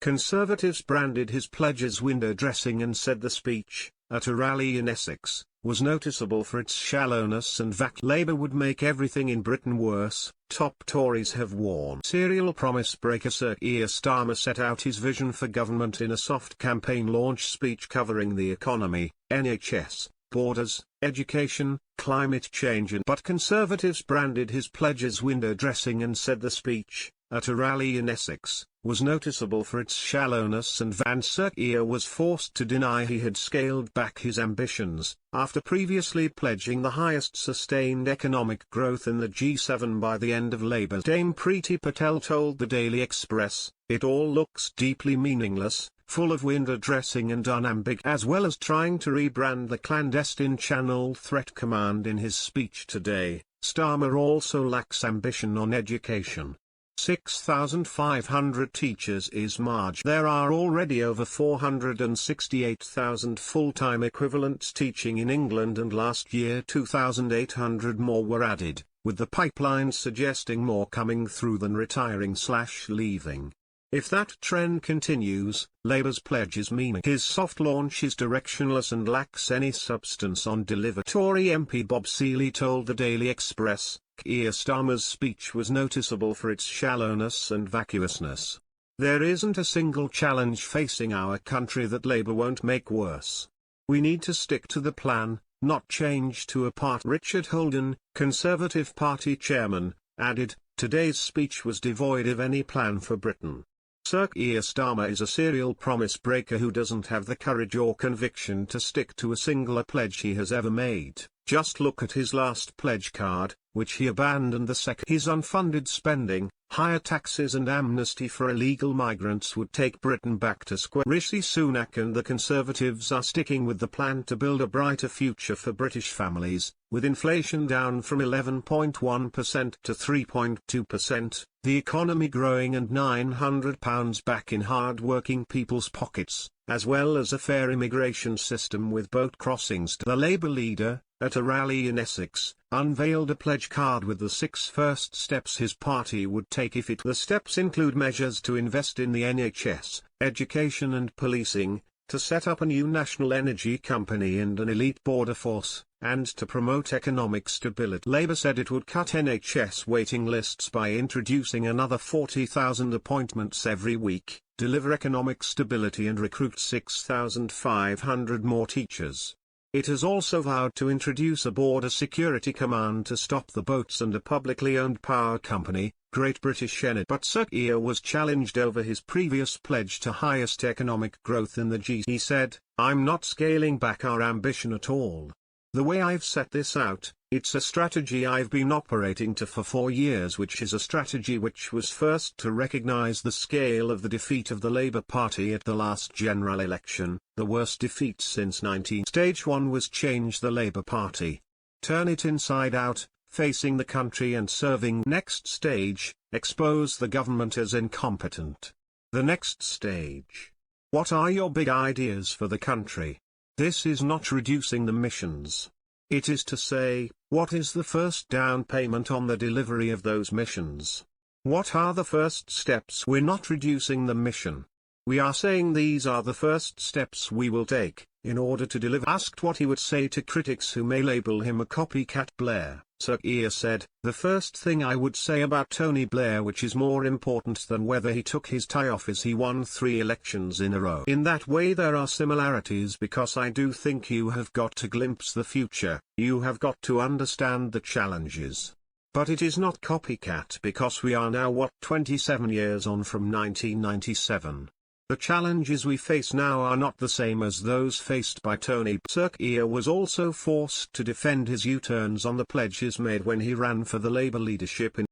Conservatives branded his pledge as window dressing and said the speech, at a rally in Essex, was noticeable for its shallowness and Labour would make everything in Britain worse, top Tories have warned. Serial promise breaker Sir Keir Starmer set out his vision for government in a soft campaign launch speech covering the economy, NHS, borders, education, climate change but Conservatives branded his pledge as window dressing and said the speech, at a rally in Essex, was noticeable for its shallowness and Sir Keir was forced to deny he had scaled back his ambitions, after previously pledging the highest sustained economic growth in the G7 by the end of Labour. Dame Priti Patel told the Daily Express, "It all looks deeply meaningless, full of window dressing and unambiguous," as well as trying to rebrand the clandestine channel Threat Command in his speech today. Starmer also lacks ambition on education. 6,500 teachers is marginal. There are already over 468,000 full-time equivalents teaching in England and last year 2,800 more were added, with the pipeline suggesting more coming through than retiring/leaving. If that trend continues, Labour's pledge is meaningless. His soft launch is directionless and lacks any substance on delivery. Tory MP Bob Seely told the Daily Express, Keir Starmer's speech was noticeable for its shallowness and vacuousness. There isn't a single challenge facing our country that Labour won't make worse. We need to stick to the plan, not change to a part. Richard Holden, Conservative Party chairman, added, today's speech was devoid of any plan for Britain. Sir Keir Starmer is a serial promise breaker who doesn't have the courage or conviction to stick to a single pledge he has ever made. Just look at his last pledge card, which he abandoned the second. His unfunded spending, higher taxes and amnesty for illegal migrants would take Britain back to square. Rishi Sunak and the Conservatives are sticking with the plan to build a brighter future for British families, with inflation down from 11.1% to 3.2%, the economy growing and £900 back in hard-working people's pockets, as well as a fair immigration system with boat crossings. The Labour leader, at a rally in Essex, unveiled a pledge card with the 6 first steps his party would take if it. The steps include measures to invest in the NHS, education and policing, to set up a new national energy company and an elite border force, and to promote economic stability. Labour said it would cut NHS waiting lists by introducing another 40,000 appointments every week, deliver economic stability and recruit 6,500 more teachers. It has also vowed to introduce a border security command to stop the boats and a publicly owned power company, Great British Energy. But Sir Keir was challenged over his previous pledge to highest economic growth in the G7. He said, "I'm not scaling back our ambition at all. The way I've set this out, it's a strategy I've been operating to for 4 years, which is a strategy which was first to recognise the scale of the defeat of the Labour Party at the last general election, the worst defeat since 19. Stage 1 was change the Labour Party. Turn it inside out, facing the country and serving. Next stage, expose the government as incompetent. The next stage. What are your big ideas for the country? This is not reducing the missions. It is to say, what is the first down payment on the delivery of those missions? What are the first steps? We're not reducing the mission. We are saying these are the first steps we will take, in order to deliver." Asked what he would say to critics who may label him a copycat Blair, Sir Keir said, "The first thing I would say about Tony Blair, which is more important than whether he took his tie off, is he won 3 elections in a row. In that way there are similarities, because I do think you have got to glimpse the future, you have got to understand the challenges. But it is not copycat because we are now 27 years on from 1997. The challenges we face now are not the same as those faced by Tony." Sir Keir was also forced to defend his U-turns on the pledges made when he ran for the Labour leadership in